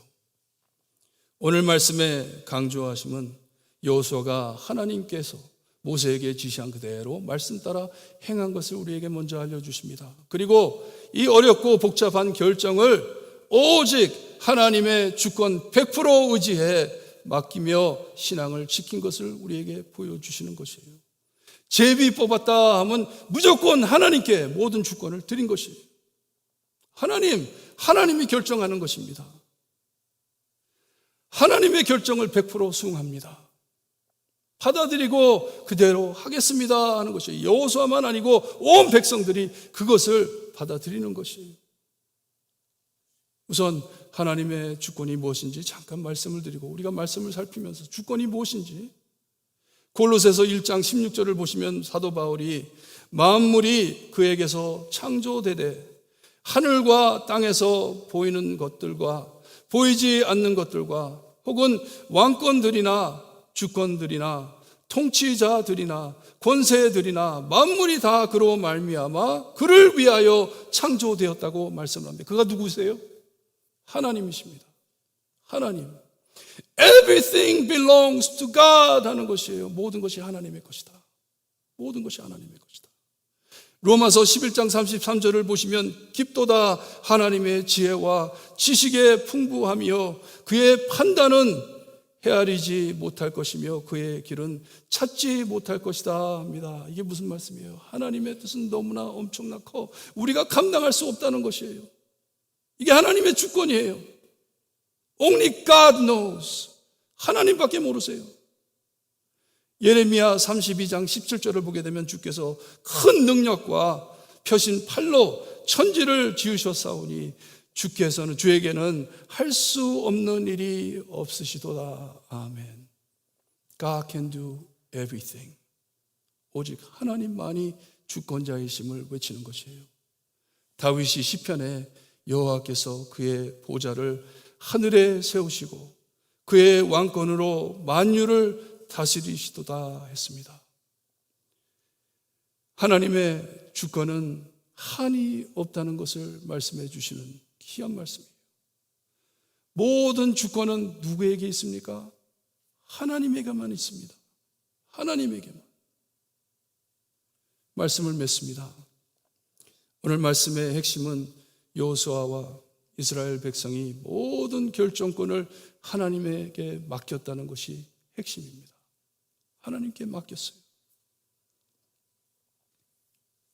오늘 말씀에 강조하심은 여호수아가 하나님께서 모세에게 지시한 그대로 말씀 따라 행한 것을 우리에게 먼저 알려주십니다. 그리고 이 어렵고 복잡한 결정을 오직 하나님의 주권 100% 의지해 맡기며 신앙을 지킨 것을 우리에게 보여주시는 것이에요. 제비 뽑았다 하면 무조건 하나님께 모든 주권을 드린 것이에요. 하나님이 결정하는 것입니다. 하나님의 결정을 100% 수용합니다. 받아들이고 그대로 하겠습니다 하는 것이에요. 여호수아만 아니고 온 백성들이 그것을 받아들이는 것이에요. 우선 하나님의 주권이 무엇인지 잠깐 말씀을 드리고 우리가 말씀을 살피면서 주권이 무엇인지, 골로새서 1장 16절을 보시면 사도 바울이 만물이 그에게서 창조되되 하늘과 땅에서 보이는 것들과 보이지 않는 것들과 혹은 왕권들이나 주권들이나 통치자들이나 권세들이나 만물이 다 그로 말미암아 그를 위하여 창조되었다고 말씀합니다. 그가 누구세요? 하나님이십니다. 하나님. Everything belongs to God 하는 것이에요. 모든 것이 하나님의 것이다. 모든 것이 하나님의 것이다. 로마서 11장 33절을 보시면 깊도다 하나님의 지혜와 지식의 풍부함이요 그의 판단은 헤아리지 못할 것이며 그의 길은 찾지 못할 것이다 합니다. 이게 무슨 말씀이에요? 하나님의 뜻은 너무나 엄청나고 우리가 감당할 수 없다는 것이에요. 이게 하나님의 주권이에요. Only God knows. 하나님밖에 모르세요. 예레미야 32장 17절을 보게 되면 주께서 큰 능력과 펴신 팔로 천지를 지으셨사오니 주께서는 주에게는 할 수 없는 일이 없으시도다. 아멘. God can do everything. 오직 하나님만이 주권자이심을 외치는 것이에요. 다윗이 시편에 여호와께서 그의 보좌를 하늘에 세우시고 그의 왕권으로 만유를 다스리시도다 했습니다. 하나님의 주권은 한이 없다는 것을 말씀해 주시는 귀한 말씀이에요. 모든 주권은 누구에게 있습니까? 하나님에게만 있습니다. 하나님에게만. 말씀을 맺습니다. 오늘 말씀의 핵심은 여호수아와 이스라엘 백성이 모든 결정권을 하나님에게 맡겼다는 것이 핵심입니다. 하나님께 맡겼어요.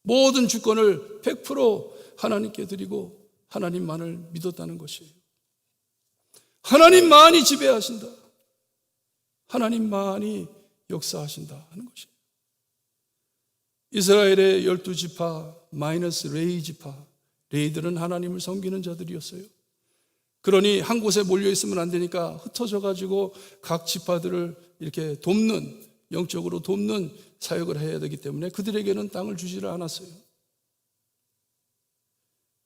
모든 주권을 100% 하나님께 드리고 하나님만을 믿었다는 것이에요. 하나님만이 지배하신다. 하나님만이 역사하신다 하는 것이에요. 이스라엘의 12지파 마이너스 레위 지파, 레위들은 하나님을 섬기는 자들이었어요. 그러니 한 곳에 몰려 있으면 안 되니까 흩어져 가지고 각 지파들을 이렇게 돕는, 영적으로 돕는 사역을 해야 되기 때문에 그들에게는 땅을 주지를 않았어요.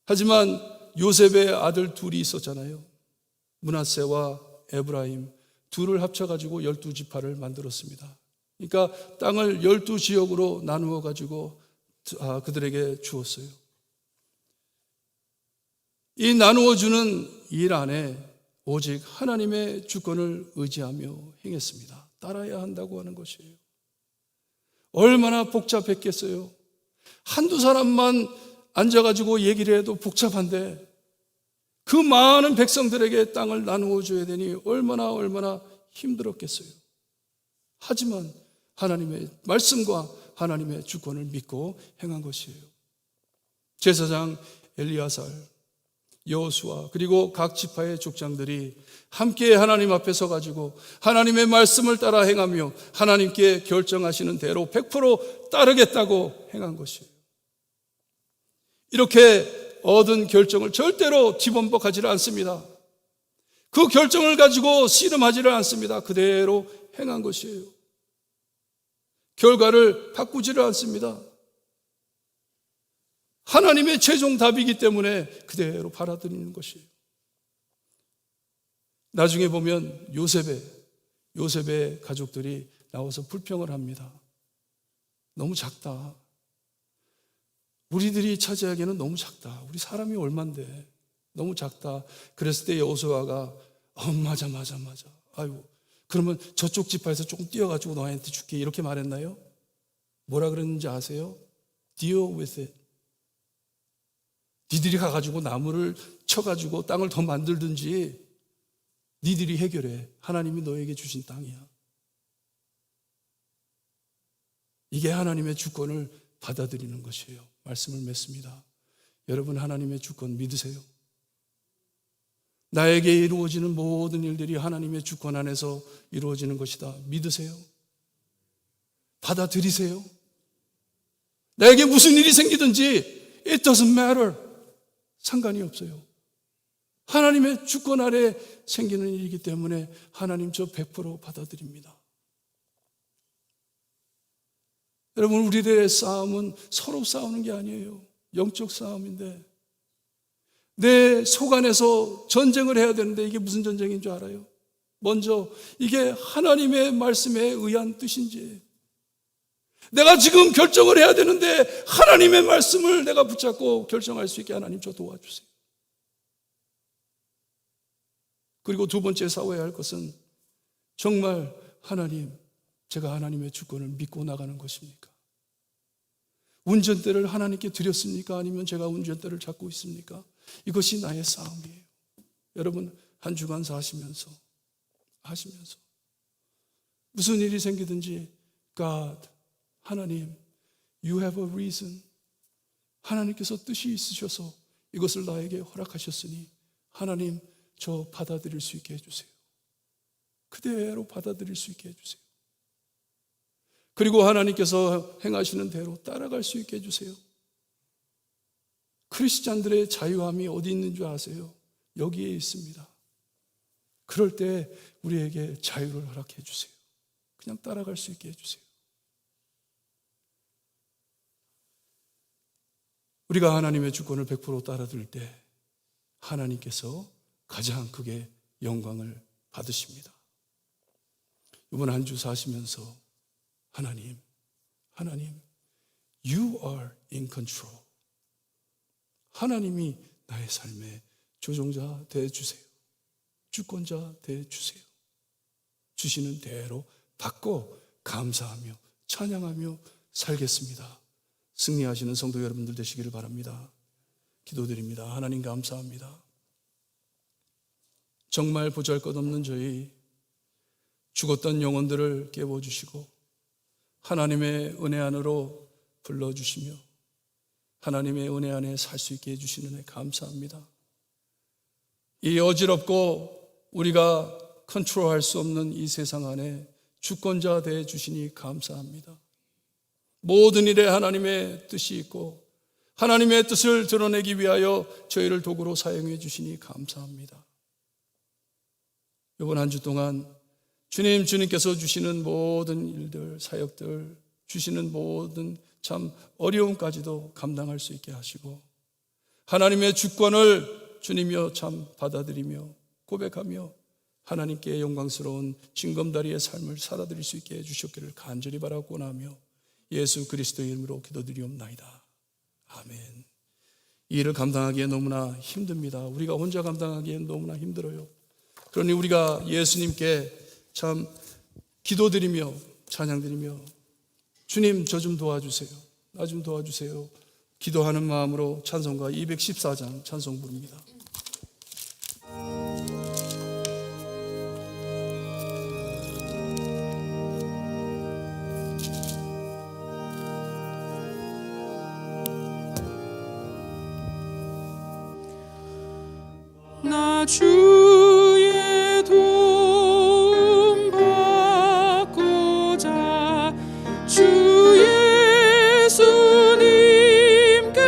하지만 요셉의 아들 둘이 있었잖아요. 므낫세와 에브라임 둘을 합쳐가지고 12지파를 만들었습니다. 그러니까 땅을 12지역으로 나누어 가지고 그들에게 주었어요. 이 나누어 주는 일 안에 오직 하나님의 주권을 의지하며 행했습니다. 따라야 한다고 하는 것이에요. 얼마나 복잡했겠어요. 한두 사람만 앉아가지고 얘기를 해도 복잡한데 그 많은 백성들에게 땅을 나누어 줘야 되니 얼마나 힘들었겠어요. 하지만 하나님의 말씀과 하나님의 주권을 믿고 행한 것이에요. 제사장 엘리야살, 여호수아 그리고 각 지파의 족장들이 함께 하나님 앞에 서가지고 하나님의 말씀을 따라 행하며 하나님께 결정하시는 대로 100% 따르겠다고 행한 것이에요. 이렇게 얻은 결정을 절대로 뒤범벅하지를 않습니다. 그 결정을 가지고 씨름하지를 않습니다. 그대로 행한 것이에요. 결과를 바꾸지를 않습니다. 하나님의 최종 답이기 때문에 그대로 받아들이는 것이에요. 나중에 보면 요셉의 가족들이 나와서 불평을 합니다. 너무 작다. 우리들이 차지하기에는 너무 작다. 우리 사람이 얼만데 너무 작다. 그랬을 때 여호수아가 맞아. 아이고 그러면 저쪽 지파에서 조금 뛰어가지고 너한테 줄게 이렇게 말했나요? 뭐라 그랬는지 아세요? Deal with it. 니들이 가가지고 나무를 쳐가지고 땅을 더 만들든지 니들이 해결해. 하나님이 너에게 주신 땅이야. 이게 하나님의 주권을 받아들이는 것이에요. 말씀을 맺습니다. 여러분 하나님의 주권 믿으세요? 나에게 이루어지는 모든 일들이 하나님의 주권 안에서 이루어지는 것이다. 믿으세요? 받아들이세요? 나에게 무슨 일이 생기든지 it doesn't matter. 상관이 없어요. 하나님의 주권 아래 생기는 일이기 때문에 하나님 저 100% 받아들입니다. 여러분 우리들의 싸움은 서로 싸우는 게 아니에요. 영적 싸움인데 내 속 안에서 전쟁을 해야 되는데 이게 무슨 전쟁인 줄 알아요? 먼저 이게 하나님의 말씀에 의한 뜻인지 내가 지금 결정을 해야 되는데 하나님의 말씀을 내가 붙잡고 결정할 수 있게 하나님 저 도와주세요. 그리고 두 번째 싸워야 할 것은 정말 하나님, 제가 하나님의 주권을 믿고 나가는 것입니까? 운전대를 하나님께 드렸습니까? 아니면 제가 운전대를 잡고 있습니까? 이것이 나의 싸움이에요. 여러분 한 주간 하시면서 무슨 일이 생기든지 God, 하나님, You have a reason. 하나님께서 뜻이 있으셔서 이것을 나에게 허락하셨으니 하나님 저 받아들일 수 있게 해주세요. 그대로 받아들일 수 있게 해주세요. 그리고 하나님께서 행하시는 대로 따라갈 수 있게 해주세요. 크리스찬들의 자유함이 어디 있는 줄 아세요? 여기에 있습니다. 그럴 때 우리에게 자유를 허락해 주세요. 그냥 따라갈 수 있게 해주세요. 우리가 하나님의 주권을 100% 따라들 때 하나님께서 가장 크게 영광을 받으십니다. 이번 한 주 사시면서 하나님, You are in control. 하나님이 나의 삶의 조종자 되어주세요. 주권자 되어주세요. 주시는 대로 받고 감사하며 찬양하며 살겠습니다. 승리하시는 성도 여러분들 되시기를 바랍니다. 기도드립니다. 하나님 감사합니다. 정말 보잘것없는 저희 죽었던 영혼들을 깨워주시고 하나님의 은혜 안으로 불러주시며 하나님의 은혜 안에 살 수 있게 해주시는 애 감사합니다. 이 어지럽고 우리가 컨트롤할 수 없는 이 세상 안에 주권자 되어 주시니 감사합니다. 모든 일에 하나님의 뜻이 있고 하나님의 뜻을 드러내기 위하여 저희를 도구로 사용해 주시니 감사합니다. 이번 한 주 동안 주님께서 주시는 모든 일들, 사역들, 주시는 모든 참 어려움까지도 감당할 수 있게 하시고 하나님의 주권을 주님이여 참 받아들이며 고백하며 하나님께 영광스러운 징검다리의 삶을 살아드릴 수 있게 해주셨기를 간절히 바라고 나며 예수 그리스도의 이름으로 기도드리옵나이다. 아멘. 이 일을 감당하기에 너무나 힘듭니다. 우리가 혼자 감당하기엔 너무나 힘들어요. 그러니 우리가 예수님께 참 기도드리며 찬양드리며 주님 저 좀 도와주세요. 나 좀 도와주세요. 기도하는 마음으로 찬송가 214장 찬송 부릅니다. 나 주의 도움 받고자 주 예수님께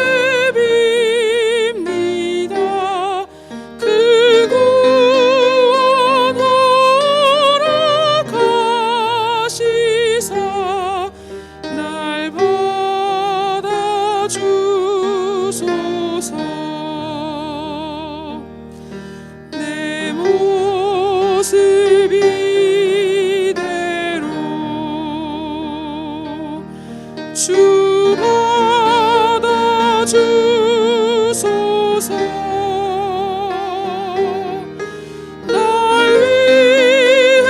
빕니다. 그 구원 허락하시사 날 받아주소서. 모습 이대로 주 받아주소서. 날 위해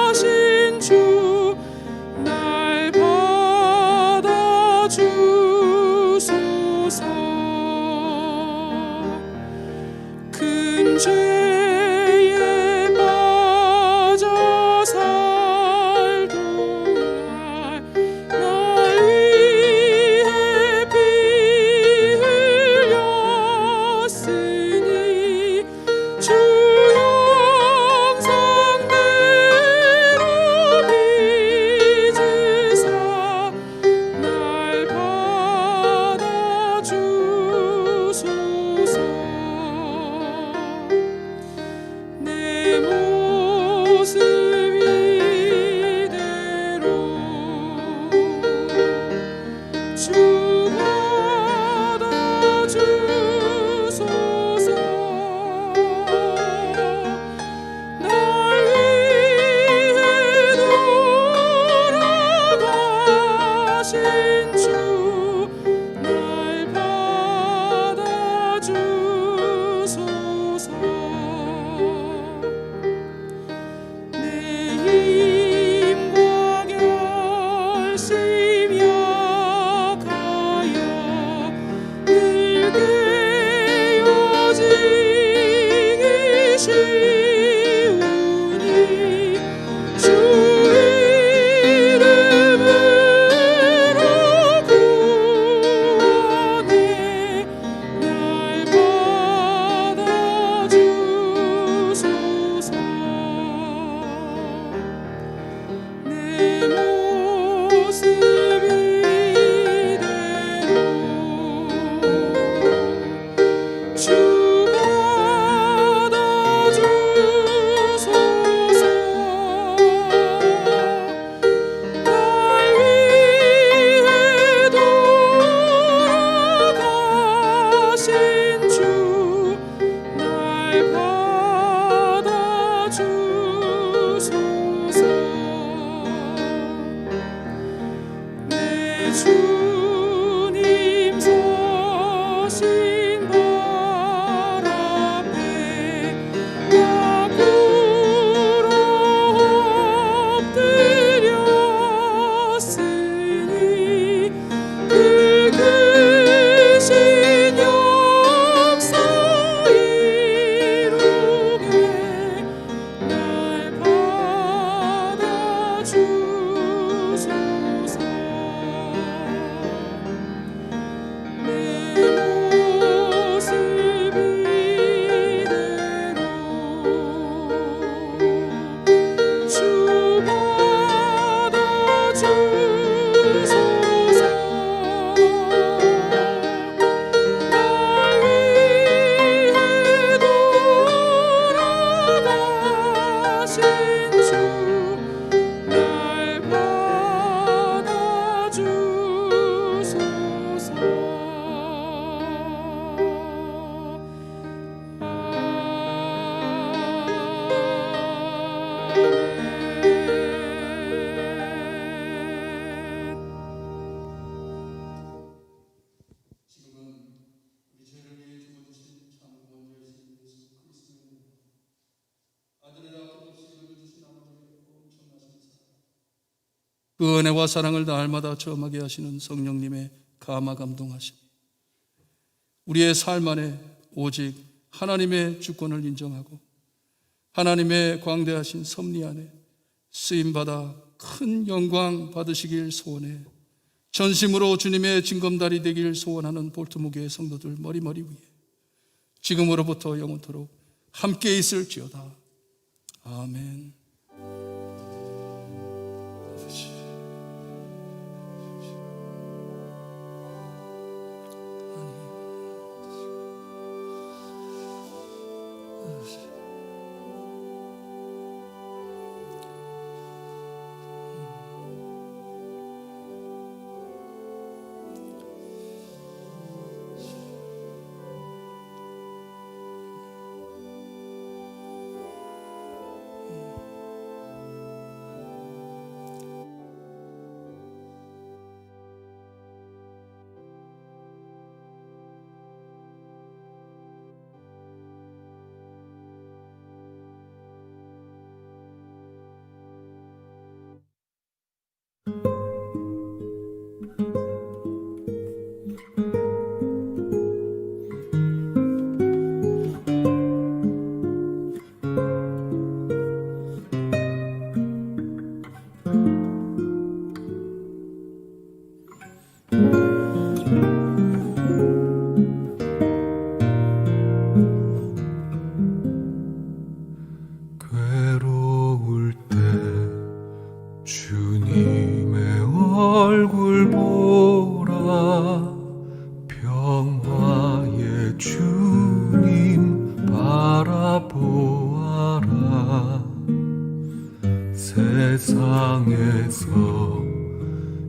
돌아가신 주 날 받아주소서. 큰 죄에 빠져 살던 날 위해 피 흘렸으니 주 형상대로 빚으사 날 받아주소서. 내 모습 이대로 주 받아주소서. 날 위해 돌아가신 주 날 받아주소서. 내 힘과 결심 약하여 늙게 그 은혜와 사랑을 날마다 체험하게 하시는 성령님의 감화 감동하심, 우리의 삶 안에 오직 하나님의 주권을 인정하고 하나님의 광대하신 섭리 안에 쓰임받아 큰 영광 받으시길 소원해 전심으로 주님의 징검다리 되길 소원하는 볼트모교의 성도들 머리머리 위에 지금으로부터 영원토록 함께 있을지어다. 아멘. 괴로울 때 주님의 얼굴 보라. 평화의 주님 바라보아라. 세상에서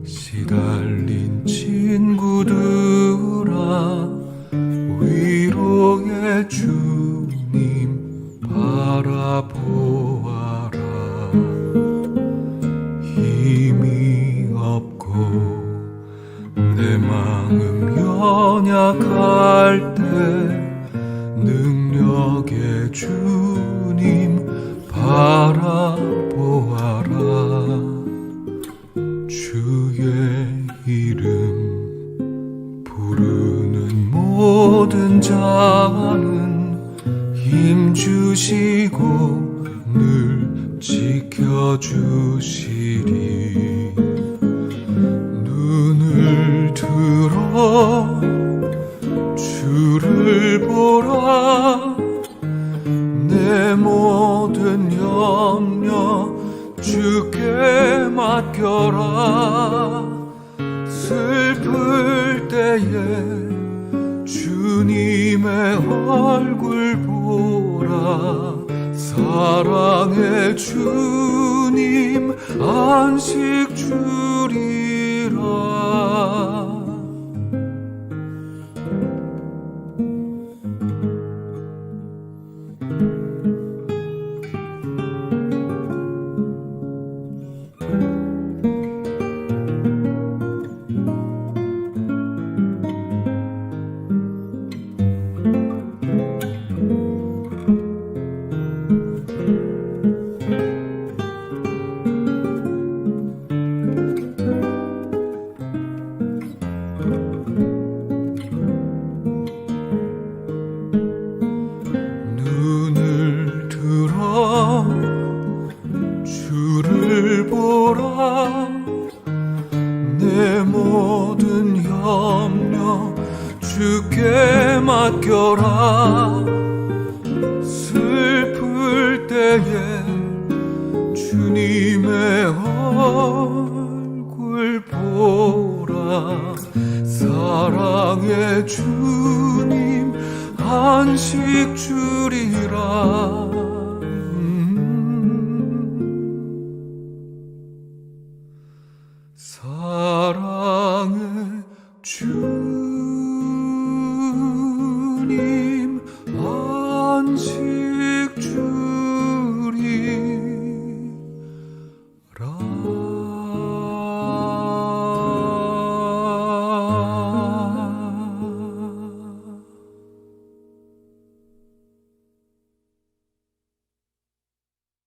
시달린 친구들아, 위로의 주님 바라보아라. 힘이 없고 내 마음 연약할 때 능력의 주님 바라보아라. 주의 이름 부르는 모든 자는 힘 주시고 늘 지켜주시리. 눈을 들어 주를 보라. 내 모든 염려 주께 맡겨라. 슬플 때에 주님의 얼굴 보라. 사랑의 주님 안식 주리라. 눈을 들어 주를 보라. 내 모든 염려 주께 맡겨라. 슬플 때에 주님의 얼굴 보라. 사랑의 주님 안식 주리라.